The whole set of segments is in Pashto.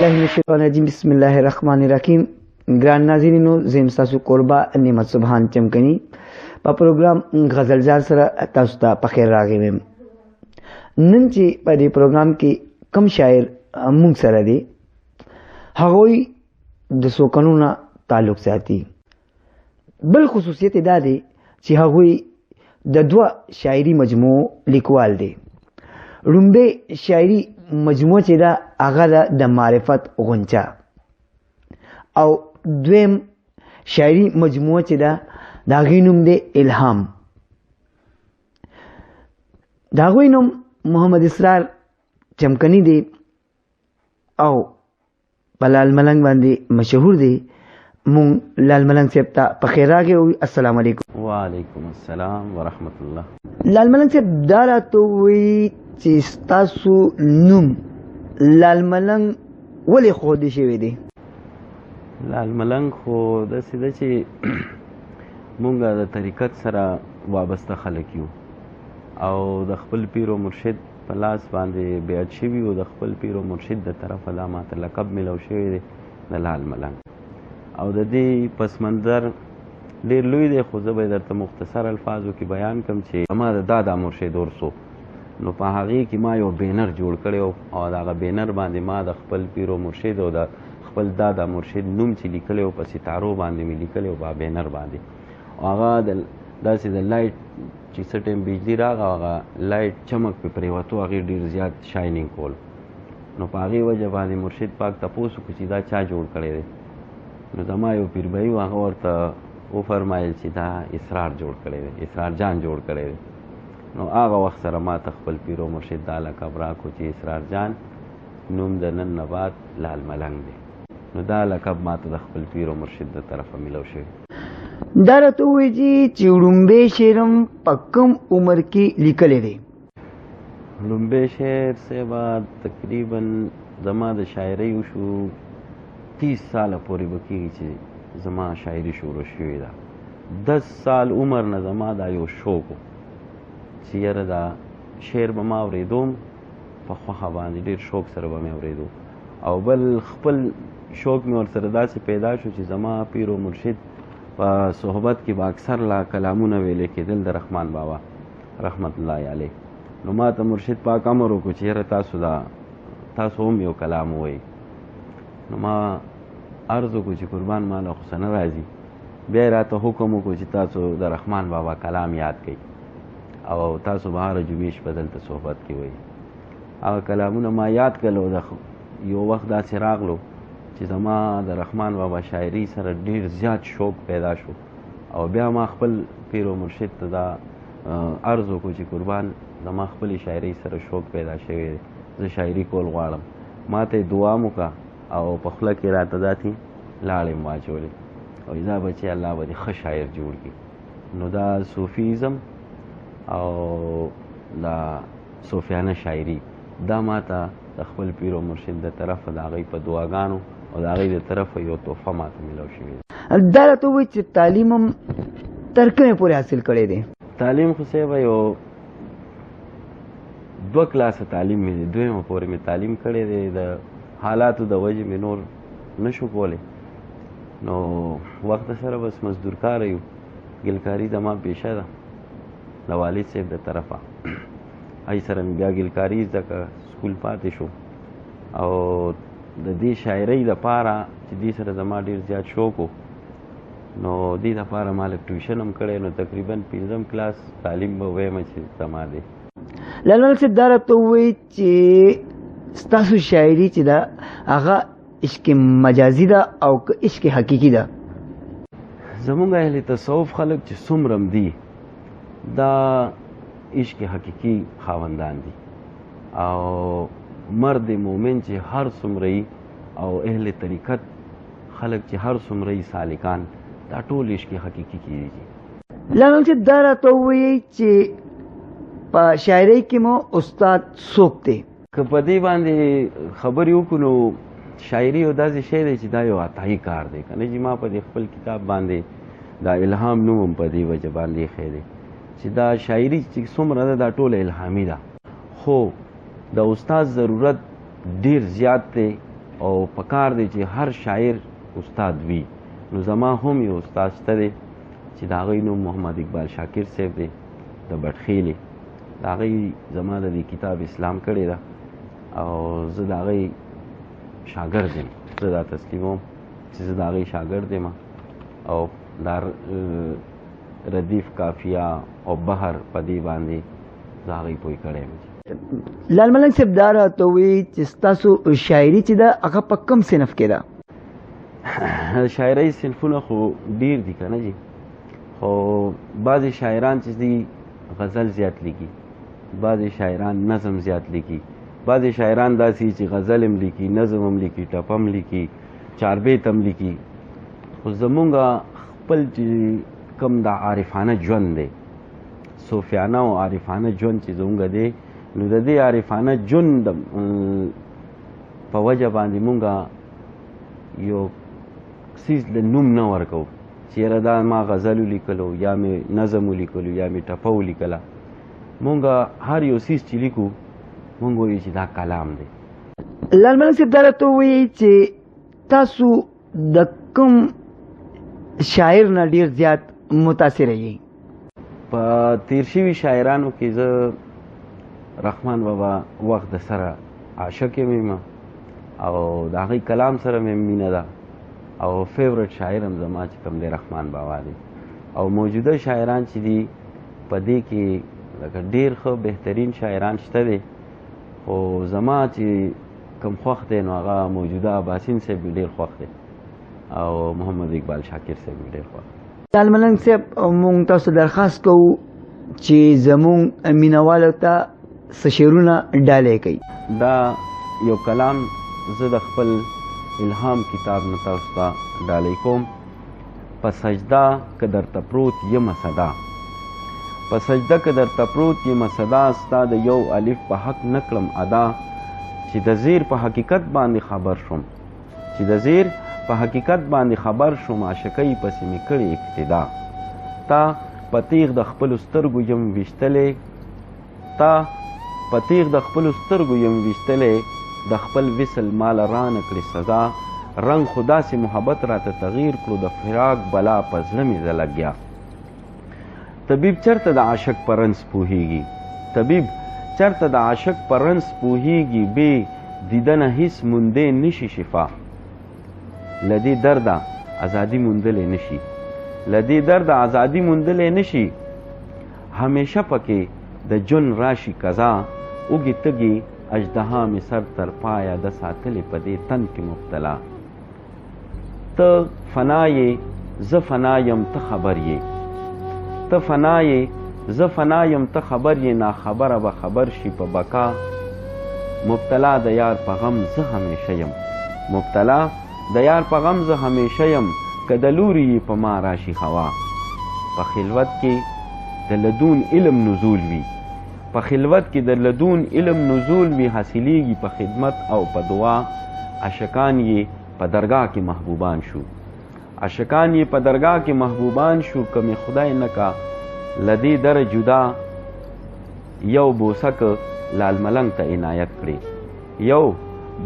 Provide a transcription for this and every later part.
الله من الشیطان الرجیم بسم الله الرحمن الرحیم. ګران ناظرینو زم تاسو قربا نعمت سبحان چمکنی په پروګرام غزلزار سره تاسو ته په خیر راغیم. نن چې په دې پروګرام کې کم شاعر موږ سره دي هغوی د سوکنونو تعلق ساتي. بل خصوصیت دا دی چې هغوی د دوه شاعري مجموعو لیکوال دي. لومبه شاعري مجموعه چې دا هغه د معرفت غونچه او دویم شاعري مجموعه چې دا د هغې نوم دی الهام. د هغوی نوم محمد اسرار چمکنی دی او په لال ملنګ باندې مشهور دی. مونږ لال ملنګ صاحب ته په خیر راغلو. السلام علیکم. وعلیکم السلام ورحمت الله. لال ملنګ صاحب دا راته ووایي چې ستاسو نوم لال ملنګ ولې ښودل شوی دی؟ لال ملنګ خو داسې ده چې مونږ د طریقت سره وابسته خلک یو او د خپل پیر و مرشد په لاس باندې بیعت شوي او د خپل پیر و مرشد د طرفه دا ماته لقب میلاو شوی دی د لال ملنګ. او د دې پس منظر ډېر لوی دی خو زه به یې درته مختصر الفاظو کې بیان کړم چې زما د دادا مرشد ورسو نو په هغې کې ما یو بینر جوړ کړی او د هغه بینر باندې ما د خپل پیر و مرشد او د خپل دادا مرشد نوم چې لیکلی و په ستارو باندې مې لیکلی و په بینر باندې. او هغه داسې د لایټ چې څه ټایم بجلي راغه هغه لایټ چمک پې پرېوتو هغې ډېر زیات شاینینګ کول. نو په هغې وجه باندې مرشد پاک تپوس وکړو چې دا چا جوړ کړی دی. نو زما یو پیربهي و هغه ورته وفرمایل چې دا اسرار جوړ کړی دی، اسرار جان جوړ کړی دی. نو هغه وخت سره ما ته خپل پیر و مرشد دا لقب راکړو چې اسرار جان نوم د نن نه بعد لال ملنګ دی. نو دا لقب ما ته د خپل پیر و مرشد د طرفه میلاو شوی. دا راته ووایي چې لومبی شعر هم په کوم عمر کې لیکلی دی؟ لومبی شعر صاحبه تقریبا زما د شاعرۍ وشو 30 ساله پورې به کېږي چې زما شاعري شروع شوې ده. 10 سال عمر نه زما دا یو شوق و چې یاره دا شعر به ما اورېدوم په خوښه باندې ډېر شوق سره به مې اورېدو. او بل خپل شوق مې ورسره داسې پیدا شو چې زما پیر و مرشد په صحبت کې به اکثر لا کلامونه ویلې کېدل د رحمان بابا رحمت الله علیه. نو ما ته مرشد پاک امر وکړو چې یاره تاسو هم یو کلام ووایئ. نو ما عرض وکړو چې قربان ماله خو څه نه راځي. بیا یې راته حکم وکړو چې تاسو د رحمان بابا کلام یاد کړئ او تاسو به هره جمعې شپه دلته صحبت کې وایي. هغه کلامونه ما یاد کړل او یو وخت داسې راغلو چې زما د رحمان بابا شاعري سره ډېر زیات شوق پیدا شو. او بیا ما خپل پیر و مرشد ته دا عرض وکړو چې قربان زما خپلې شاعرۍ سره شوق پیدا شوی دی، زه شاعري کول غواړم. ما ته یې دعا م وکړه او په خوله کې راته داسې لاړې م واچولې او دا بچې الله به دې ښه شاعر جوړ کړي. نو دا صوفیزم او دا صوفیانه شاعري دا ما ته د خپل پیر و مرشد د طرفه د هغوی په دعاګانو او د هغوی د طرفه یو تحفه ما ته میلاو شوې ده. دا راته ووایي چې تعلیم هم تر کومې پورې حاصل کړی دی؟ تعلیم خو صاحبه یو 2 کلاسه تعلیم مې دی، 2مه پورې مې تعلیم کړی دی. د حالاتو د وجې مې نور نشو کولی. نو وخت سره بس مزدور کاره یو. ګلکاري زما پیشه ده د والد صاحب د طرفه. هغې سره مې بیا ګلکاري زده کړه، سکول پاتې شو. او د دې شاعرۍ دپاره چې دې سره زما ډېر زیات شوق و نو دې دپاره ما لږ ټیوشن هم کړی. نو تقریبا 5م کلاس تعلیم به ویمه چې زما دی. لال ملنګ صاحب دا راته ووایي چې ستاسو شاعري چې ده هغه عشق مجازي ده او که عشق حقیقي ده؟ زمونږ اهل تصوف خلک چې څومره دي دا عشق حقیقي خاوندان دي. او مرد مومن چې هر څومره او اهل طریقت خلک چې هر څومره سالکان دا ټول عشق حقیقي کېږي. لال ملنګ صاحب دا راته ووایي چې په شاعرۍ کې مو استاد څوک دی؟ که په دې باندې خبرې وکړو نو شاعري یو داسې شی دی چې دا یو عطایي کار دی که نه چې ما په دې خپل کتاب باندې دا الهام نوم هم په دې وجه باندې ایښی دی چې دا شاعري چې څومره ده دا ټوله الهامي ده. خو د استاد ضرورت ډیر زیات دی او پکار دی چې هر شاعر استاد وي. نو زما هم یو استاد شته دی چې د هغوی نوم محمد اقبال شاکر صاحب دی د بټخیلې. د هغوی زما د دې کتاب اسلام کړې ده او زه د هغوی شاګرد یم. زه دا تسلیموم چې زه د هغوی شاګرد یم او دا ردیف کافیه او بحر په دې باندې زه هغوی پوه کړی یم. لال ملنګ صاحب دا راته ووایي چې ستاسو شاعري چې ده هغه په کوم صنف کې ده؟ شاعرۍ صنفونه خو ډېر دي که نه جي، خو بعضې شاعران چې دي غزل زیات لیکي، بعضې شاعران نظم زیات لیکي، بعضې شاعران داسې چې غزل هم لیکي، نظم هم لیکي، ټپ هم لیکي، چاربیت هم لیکي. خو زمونږ خپل چې کوم دا عارفانه ژوند دی، صوفیانه او عارفانه ژوند چې زمونږ دی، نو د دې عارفانه ژوند په وجه باندې مونږ یو څیز له نوم نه ورکوو چې یاره دا ما غزل ولیکلو یا مې نظم ولیکلو یا مې ټپه ولیکله. مونږ هر یو څیز چې لیکو مونږ وایو چې دا کلام دی. لال ملنګ صاحب دا راته ووایي چې تاسو د کوم شاعر نه ډېر زیات متاثره یئ؟ په تیر شوي شاعرانو کې زه رحمان بابا وخت د سره عاشق یم او د هغوی کلام سره مې مینه ده او فیورټ شاعر هم زما چې کوم دی رحمان بابا دی. او موجوده شاعران چې دي په دې کې لکه ډېر ښه بهترین شاعران شته دی، خو زما چې کوم خوښ دی نو هغه موجوده اباسین صاحب مې ډېر خوښ دی او محمد اقبال شاکر صاحب مې ډېر خوښ دی. لال ملنګ صاحب مونږ تاسو درخواست کوو چې زمونږ مینوالو ته څه شعرونه ډالۍ کوي. دا یو کلام زه د خپل الهام کتاب نه تاسو ته ډالۍ کوم. په سجده که درته پروت یمه صدا، په سجده که درته پروت یمه صدا، ستا د یو الف په حق نکړم ادا، چې د زیر په حقیقت باندې خبر شوم، چې د زیر په حقیقت باندې خبر شوم، عاشقۍ پسې مې کړې اقتدا. تا په تیغ د خپلو سترګو یم ویشتلی، تا په تیغ د خپلو سترګو یم ویشتلی، د خپل وصل ماله رانه کړې سزا، رنګ خو داسې محبت راته تغییر کړو، د فراق بلا په زړه مې زه لګیا. طبیب چرته د عاشق په رنځ پوهیږي، طبیب چرته د عاشق په رنځ پوهیږي، بې دیدنه هیڅ موندې نشي شفا، له دې درده ازادي موندلی نشي، له دې درده ازادي موندلی نشي، همیشه پکې د جون راشي قضا، اوږې تږې اژدها مې سر تر پایه د ساتلې په دې تن کې مبتلا. ته فنا یې زه فنا یم ته خبر یې، ته فنا یې زه فنا یم ته خبر یې، ناخبره به خبر شي په بقا، مبتلا د یار په غم زه همیشه یم، مبتلا د یار په غم زه همیشه یم، که د لوري یې په ما راشي هوا، په خلوت کې د لدون علم نزول وي، په خلوت کې د لدون علم نزول وي، حاصلیږي په خدمت او په دعا، عاشقان یې په درگاه کې محبوبان شو، عاشقان یې په درگاه کې محبوبان شو، که مې خدای نه کا له دې دره جدا، یو بوسک لال ملنګ ته عنایت کړې، یو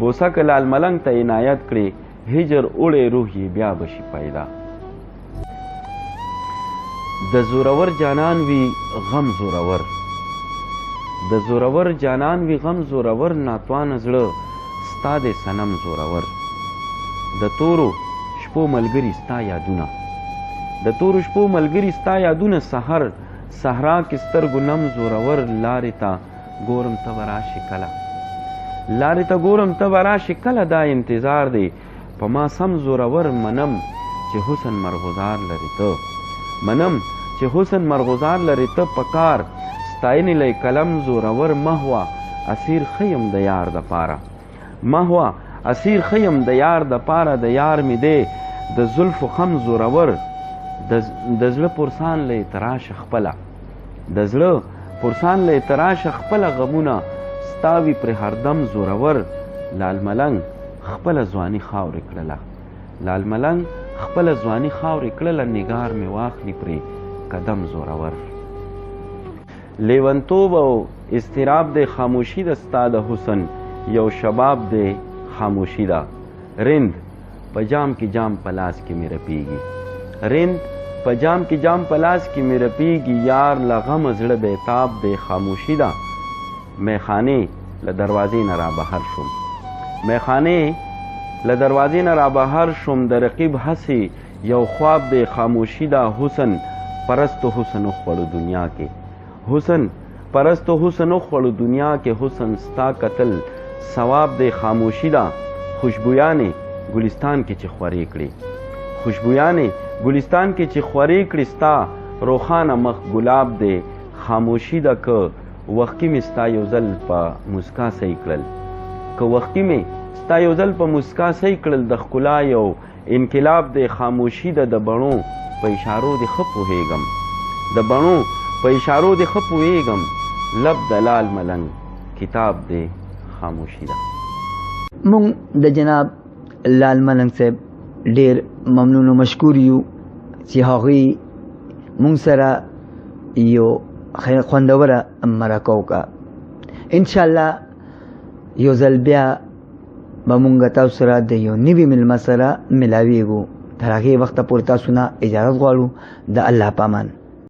بوسک لال ملنګ ته عنایت کړې، هجر اوړې روح یې بیا بشي پیدا. د زورور جانان وي غم زورور، د زورور جانان وي غم زورور، ناتوانه زړه ستا د صنم زورور، د تورو شپو ملګري ستا یادونه، د تورو شپو ملګري ستا یادونه، سحر صحرا کې سترګو نم زورور، لارې ته ګورم ته به راشې کله، لارې ته ګورم ته به راشې کله، دا انتظار دی په ما سم زورور، منم چې حسن مرغزار لري ته، منم چې حسن مرغزار لري ته، پکار ستاینې لی کلم زورور، مهوه اسیر خیم د یار د پاره، مهوه اسیر خیم د یار د پاره، د یار مې دی د زلفو خم زورور، د زړه پرسان لی تراش خپله، د زړه پرسان لی تراش خپله، غمونه ستاوي پر هردم زورور، لال ملنګ خپله ځواني خاورې کړله، لال ملنګ خپله ځواني خاورې کړله، نګار مې واخلي پرې قدم زورور. لیونتوب او اضطراب د خاموشي د ستا د حسن، یو شباب د خاموشي ده، رند په جام کې جام پلاس کې مې رپیږي رند په جام کې جام پلاس کې مې رپیږي یار له غم زړه بیتاب دی خاموشي ده میخانې له دروازې نه را بهر شوم میخانې له دروازې نه را بهر شوم د رقیب هسې یو خواب دی خاموشي ده حسن پرستو حسن وخوړو دنیا کې حسن پرستو حسن وخوړو دنیا کې حسن ستا قتل ثواب دی خاموشي ده خوشبویانې ګلستان کې چې خورې کړې خوشبویانې ګلستان کې چې خورې کړې ستا روخانه مخ ګلاب دی خاموشي ده که وختي مې ستا یو ځل په مسکا صحیح کړل که وختي مې ستا یو ځل په مسکا صحیح کړل د ښکلا یو انقلاب دی خاموشي ده د بڼو په اشارو دې ښه پوهېږم د بڼو په اشارو دې ښه پوهېږم لب د لال ملنګ کتاب دی خاموشي ده مونږ د جناب لال ملنګ صاحب ډېر ممنون او مشکور یو چې هغوی مونږ سره یو خوندوره مرکه وکړه انشاءالله یو ځل بیا به مونږ تاسو سره د یو نوي مېلمه سره ملاویږو تر هغې وخته پورې تاسو نه اجازت غواړو د الله په امان